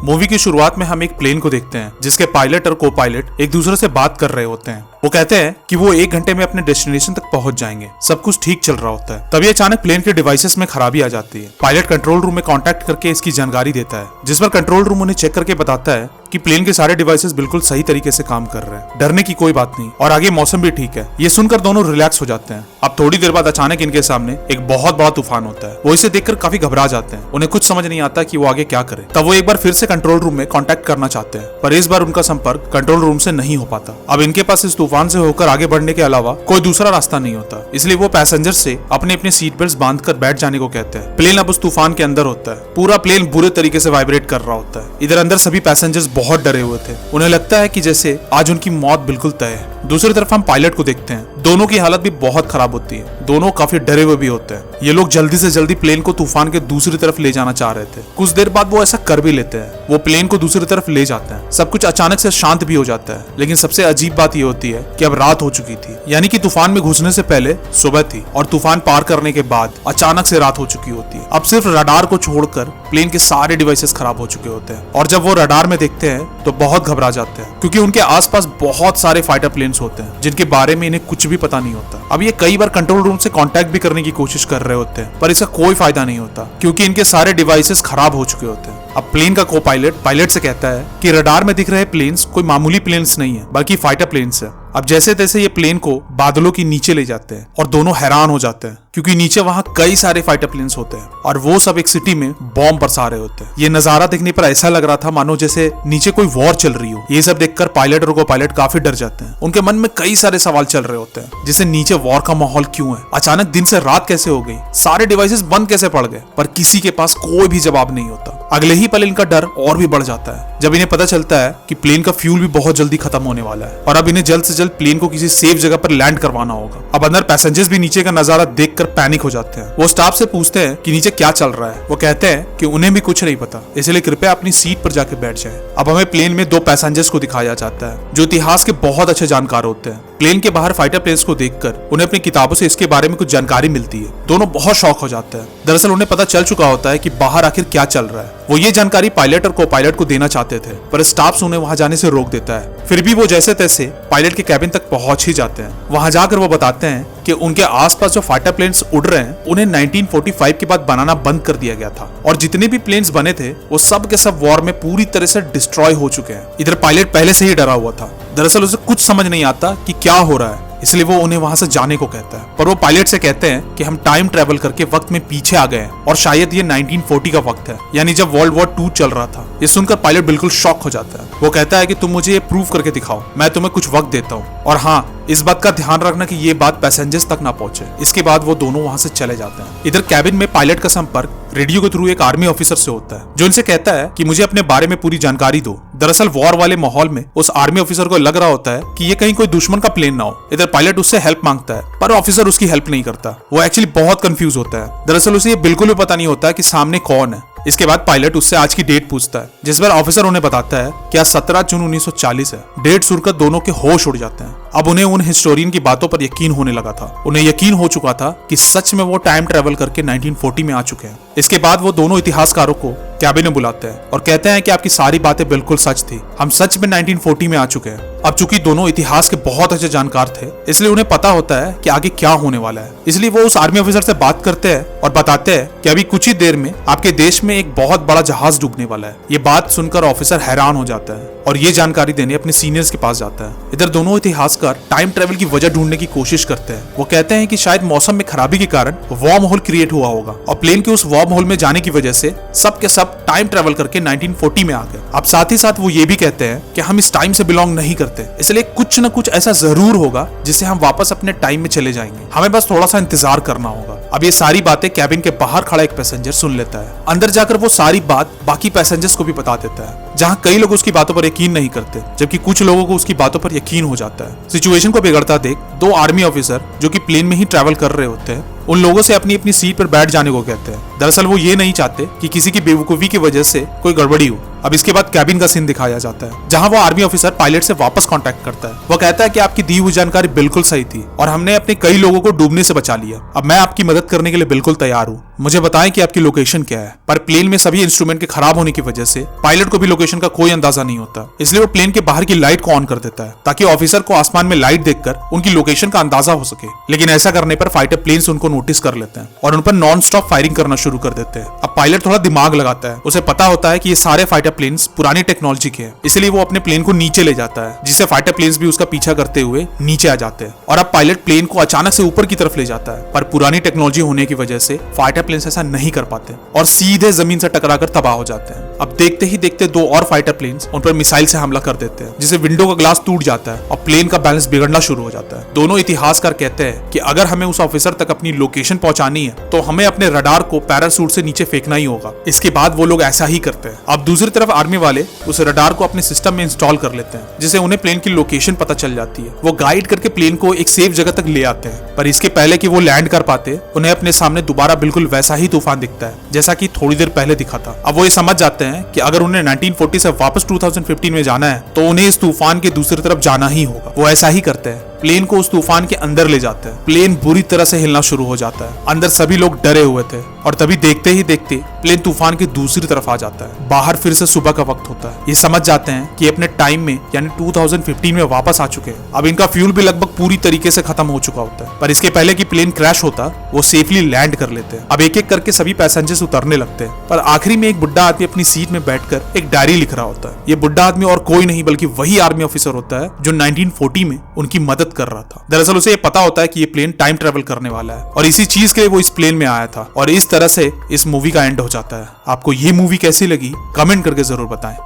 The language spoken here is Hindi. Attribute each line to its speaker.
Speaker 1: मूवी की शुरुआत में हम एक प्लेन को देखते हैं जिसके पायलट और को पायलट एक दूसरे से बात कर रहे होते हैं। वो कहते हैं कि वो 1 घंटे में अपने डेस्टिनेशन तक पहुंच जाएंगे। सब कुछ ठीक चल रहा होता है, तभी अचानक प्लेन के डिवाइसेस में खराबी आ जाती है। पायलट कंट्रोल रूम में कांटेक्ट करके इसकी जानकारी देता है, जिस पर कंट्रोल रूम उन्हें चेक करके बताता है कि प्लेन के सारे डिवाइसेस बिल्कुल सही तरीके से काम कर रहे हैं, डरने की कोई बात नहीं और आगे मौसम भी ठीक है। ये सुनकर दोनों रिलैक्स हो जाते हैं। अब थोड़ी देर बाद अचानक इनके सामने एक बहुत बड़ा तूफान होता है। वो इसे देखकर काफी घबरा जाते हैं। उन्हें कुछ समझ नहीं आता कि वो आगे क्या करे। तब वो एक बार फिर से कंट्रोल रूम में कांटेक्ट करना चाहते हैं, पर इस बार उनका संपर्क कंट्रोल रूम से नहीं हो पाता। अब इनके पास इस तूफान से होकर आगे बढ़ने के अलावा कोई दूसरा रास्ता नहीं होता, इसलिए वो पैसेंजर से अपने अपने सीट बेल्ट बांधकर बैठ जाने को कहते हैं। प्लेन अब उस तूफान के अंदर होता है। पूरा प्लेन बुरे तरीके से वाइब्रेट कर रहा होता है। इधर अंदर सभी पैसेंजर्स बहुत डरे हुए थे। उन्हें लगता है कि जैसे आज उनकी मौत बिल्कुल तय है। दूसरी तरफ हम पायलट को देखते हैं। दोनों की हालत भी बहुत खराब होती है। दोनों काफी डरे हुए भी होते हैं। ये लोग जल्दी से जल्दी प्लेन को तूफान के दूसरी तरफ ले जाना चाह रहे थे। कुछ देर बाद वो ऐसा कर भी लेते हैं। वो प्लेन को दूसरी तरफ ले जाते हैं। सब कुछ अचानक से शांत भी हो जाता है। लेकिन सबसे अजीब बात ये होती है कि अब रात हो चुकी थी, यानी कि तूफान में घुसने से पहले सुबह थी और तूफान पार करने के बाद अचानक से रात हो चुकी होती है। अब सिर्फ रडार को छोड़कर प्लेन के सारे डिवाइसेस खराब हो चुके होते हैं और जब वो रडार में देखते हैं तो बहुत घबरा जाते हैं, क्योंकि उनके आसपास बहुत सारे फाइटर प्लेन्स होते हैं जिनके बारे में इन्हें कुछ भी पता नहीं होता। अब ये कई बार कंट्रोल रूम से कांटेक्ट भी करने की कोशिश कर रहे होते हैं, पर इसका कोई फायदा नहीं होता क्योंकि इनके सारे डिवाइसेस खराब हो चुके होते हैं। अब प्लेन का को पायलट से कहता है कि रडार में दिख रहे प्लेन्स कोई मामूली प्लेन्स नहीं है, बल्कि फाइटर प्लेन्स है। अब जैसे तैसे ये प्लेन को बादलों के नीचे ले जाते हैं और दोनों हैरान हो जाते हैं, क्योंकि नीचे वहां कई सारे फाइटर प्लेन्स होते हैं और वो सब एक सिटी में बॉम्ब बरसा रहे होते हैं। ये नजारा देखने पर ऐसा लग रहा था मानो जैसे नीचे कोई वॉर चल रही हो। ये सब देखकर पायलट और को पायलट काफी डर जाते हैं। उनके मन में कई सारे सवाल चल रहे होते हैं, जैसे नीचे वॉर का माहौल क्यों है, अचानक दिन से रात कैसे हो गई, सारे डिवाइसेस बंद कैसे पड़ गए, पर किसी के पास कोई भी जवाब नहीं होता। अगले ही पल इनका डर और भी बढ़ जाता है जब इन्हें पता चलता है कि प्लेन का फ्यूल भी बहुत जल्दी खत्म होने वाला है और अब इन्हें जल्द से जल्द प्लेन को किसी सेफ जगह पर लैंड करवाना होगा। अब अंदर पैसेंजर्स भी नीचे का नजारा देखकर पैनिक हो जाते हैं। वो स्टाफ से पूछते हैं कि नीचे क्या चल रहा है। वो कहते हैं कि उन्हें भी कुछ नहीं पता, इसलिए कृपया अपनी सीट पर जाकर बैठ जाएं। अब हमें प्लेन में 2 पैसेंजर्स को दिखाया जाता है जो इतिहास के बहुत अच्छे जानकार होते हैं। प्लेन के बाहर फाइटर प्लेन्स को देखकर उन्हें अपनी किताबों से इसके बारे में कुछ जानकारी मिलती है। दोनों बहुत शॉक हो जाते हैं। दरअसल उन्हें पता चल चुका होता है कि बाहर आखिर क्या चल रहा है। वो ये जानकारी पायलट और को पायलट को देना चाहते थे, पर स्टाफ उन्हें वहां जाने से रोक देता है। फिर भी वो जैसे तैसे पायलट के कैबिन तक पहुंच ही जाते हैं। वहां जाकर वो बताते हैं कि उनके आसपास जो फाइटर प्लेन्स उड़ रहे हैं उन्हें 1945 के बाद बनाना बंद कर दिया गया था और जितने भी प्लेन्स बने थे वो सब के सब वॉर में पूरी तरह से डिस्ट्रॉय हो चुके हैं। इधर पायलट पहले से ही डरा हुआ था। दरअसल उसे कुछ समझ नहीं आता कि क्या हो रहा है, इसलिए वो उन्हें वहां से जाने को कहता है। पर वो पायलट से कहते हैं कि हम टाइम ट्रेवल करके वक्त में पीछे आ गए हैं और शायद ये 1940 का वक्त है, यानी जब वर्ल्ड वॉर 2 चल रहा था। ये सुनकर पायलट बिल्कुल शॉक हो जाता है। वो कहता है कि तुम मुझे ये प्रूव करके दिखाओ, मैं तुम्हें कुछ वक्त देता हूँ, और हाँ, इस बात का ध्यान रखना कि ये बात पैसेंजर्स तक ना पहुंचे। इसके बाद वो दोनों वहां से चले जाते हैं। इधर कैबिन में पायलट का संपर्क रेडियो के थ्रू एक आर्मी ऑफिसर से होता है जो इनसे कहता है कि मुझे अपने बारे में पूरी जानकारी दो। दरअसल वॉर वाले माहौल में उस आर्मी ऑफिसर को लग रहा होता है कि ये कहीं कोई दुश्मन का प्लेन ना हो। इधर पायलट उससे हेल्प मांगता है, पर ऑफिसर उसकी हेल्प नहीं करता। वो एक्चुअली बहुत कंफ्यूज होता है। दरअसल उसे ये बिल्कुल भी पता नहीं होता कि सामने कौन है। इसके बाद पायलट उससे आज की डेट पूछता है, जिस पर ऑफिसर उन्हें बताता है कि आज 17 जून 1940 है। डेट सुनकर दोनों के होश उड़ जाते हैं। अब उन्हें उन हिस्टोरियन की बातों पर यकीन होने लगा था। उन्हें यकीन हो चुका था कि सच में वो टाइम ट्रेवल करके 1940 में आ चुके हैं। इसके बाद वो दोनों इतिहासकारों को कैबिन में बुलाते हैं और कहते हैं कि आपकी सारी बातें बिल्कुल सच थी, हम सच में 1940 में आ चुके हैं। अब चूंकि दोनों इतिहास के बहुत अच्छे जानकार थे, इसलिए उन्हें पता होता है कि आगे क्या होने वाला है। इसलिए वो उस आर्मी ऑफिसर से बात करते हैं और बताते हैं कि अभी कुछ ही देर में आपके देश में एक बहुत बड़ा जहाज डूबने वाला है। ये बात सुनकर ऑफिसर हैरान हो जाता है और ये जानकारी देने अपने सीनियर्स के पास जाता है। इधर दोनों इतिहासकार टाइम ट्रेवल की वजह ढूंढने की कोशिश करते हैं। वो कहते हैं कि शायद मौसम में खराबी के कारण वॉर्म होल क्रिएट हुआ होगा और प्लेन के उस वॉर्म होल में जाने की वजह से सब के सब टाइम ट्रेवल करके 1940 में आ गए। अब साथ ही साथ वो ये भी कहते हैं कि हम इस टाइम से बिलोंग नहीं करते, इसलिए कुछ न कुछ ऐसा जरूर होगा जिससे हम वापस अपने टाइम में चले जाएंगे। हमें बस थोड़ा सा इंतजार करना होगा। अब ये सारी बातें कैबिन के बाहर खड़ा एक पैसेंजर सुन लेता है। अंदर जाकर वो सारी बात बाकी पैसेंजर्स को भी बता देता है, जहाँ कई लोग उसकी बातों पर यकीन नहीं करते, जबकि कुछ लोगों को उसकी बातों पर यकीन हो जाता है। सिचुएशन को बिगड़ता देख 2 आर्मी ऑफिसर जो कि प्लेन में ही ट्रैवल कर रहे होते हैं, उन लोगों से अपनी अपनी सीट पर बैठ जाने को कहते हैं। दरअसल वो ये नहीं चाहते कि किसी की बेवकूफी की वजह से कोई गड़बड़ी हो। अब इसके बाद कैबिन का सीन दिखाया जाता है, जहां वो आर्मी ऑफिसर पायलट से वापस कांटेक्ट करता है। वो कहता है कि आपकी दी हुई जानकारी बिल्कुल सही थी और हमने अपने कई लोगों को डूबने से बचा लिया। अब मैं आपकी मदद करने के लिए बिल्कुल तैयार हूँ। मुझे बताएं कि आपकी लोकेशन क्या है। पर प्लेन में सभी इंस्ट्रूमेंट के खराब होने की वजह से पायलट को भी लोकेशन का कोई अंदाजा नहीं होता, इसलिए वो प्लेन के बाहर की लाइट को ऑन कर देता है ताकि ऑफिसर को आसमान में लाइट देखकर उनकी लोकेशन का अंदाजा हो सके। लेकिन ऐसा करने पर फाइटर प्लेन्स उनको नोटिस कर लेते हैं और उन पर नॉन स्टॉप फायरिंग करना शुरू कर देते हैं। अब पायलट थोड़ा दिमाग लगाता है, उसे पता होता है कि ये सारे फाइटर प्लेन्स पुरानी टेक्नोलॉजी के हैं, इसलिए वो अपने प्लेन को नीचे ले जाता है, जिससे फाइटर प्लेन्स भी उसका पीछा करते हुए नीचे आ जाते हैं। और अब पायलट प्लेन को अचानक से ऊपर की तरफ ले जाता है, पर पुरानी टेक्नोलॉजी होने की वजह से फाइटर प्लेन्स ऐसा नहीं कर पाते और सीधे जमीन से टकराकर तबाह हो जाते हैं। अब देखते ही देखते दो और फाइटर प्लेन्स उन पर मिसाइल से हमला कर देते हैं, जिससे विंडो का ग्लास टूट जाता है और प्लेन का बैलेंस बिगड़ना शुरू हो जाता है। दोनों इतिहासकार कहते हैं कि अगर हमें उस ऑफिसर तक अपनी लोकेशन पहुंचानी है तो हमें अपने रडार को पैराशूट से नीचे फेंकना ही होगा। इसके बाद वो लोग ऐसा ही करते हैं। अब दूसरी तरफ आर्मी वाले उस रडार को अपने सिस्टम में इंस्टॉल कर लेते हैं, जिससे उन्हें प्लेन की लोकेशन पता चल जाती है। वो गाइड करके प्लेन को एक सेफ जगह तक ले आते हैं, पर इसके पहले कि वो लैंड कर पाते उन्हें अपने सामने दोबारा बिल्कुल वैसा ही तूफान दिखता है जैसा कि थोड़ी देर पहले दिखा था। अब वो ये समझ जाते हैं कि अगर उन्हें 1940 से वापस 2015 में जाना है तो उन्हें इस तूफान के दूसरी तरफ जाना ही होगा। वो ऐसा ही करते हैं, प्लेन को उस तूफान के अंदर ले जाते हैं। प्लेन बुरी तरह से हिलना शुरू हो जाता है। अंदर सभी लोग डरे हुए थे और तभी देखते ही देखते प्लेन तूफान की दूसरी तरफ आ जाता है। बाहर फिर से सुबह का वक्त होता है। ये समझ जाते हैं कि अपने टाइम में यानी 2015 में वापस आ चुके हैं। अब इनका फ्यूल भी लगभग पूरी तरीके से खत्म हो चुका होता है, पर इसके पहले कि प्लेन क्रैश होता वो सेफली लैंड कर लेते हैं। अब एक एक करके सभी पैसेंजर्स उतरने लगते हैं, पर आखिरी में एक बुढ़ा आदमी अपनी सीट में बैठकर एक डायरी लिख रहा होता है। ये बुढ़ा आदमी और कोई नहीं बल्कि वही आर्मी ऑफिसर होता है जो 1940 में उनकी मदद कर रहा था। दरअसल उसे ये पता होता है कि ये प्लेन टाइम ट्रेवल करने वाला है और इसी चीज के लिए वो इस प्लेन में आया था। और इस तरह से इस मूवी का एंड हो जाता है। आपको ये मूवी कैसी लगी कमेंट करके जरूर बताएं।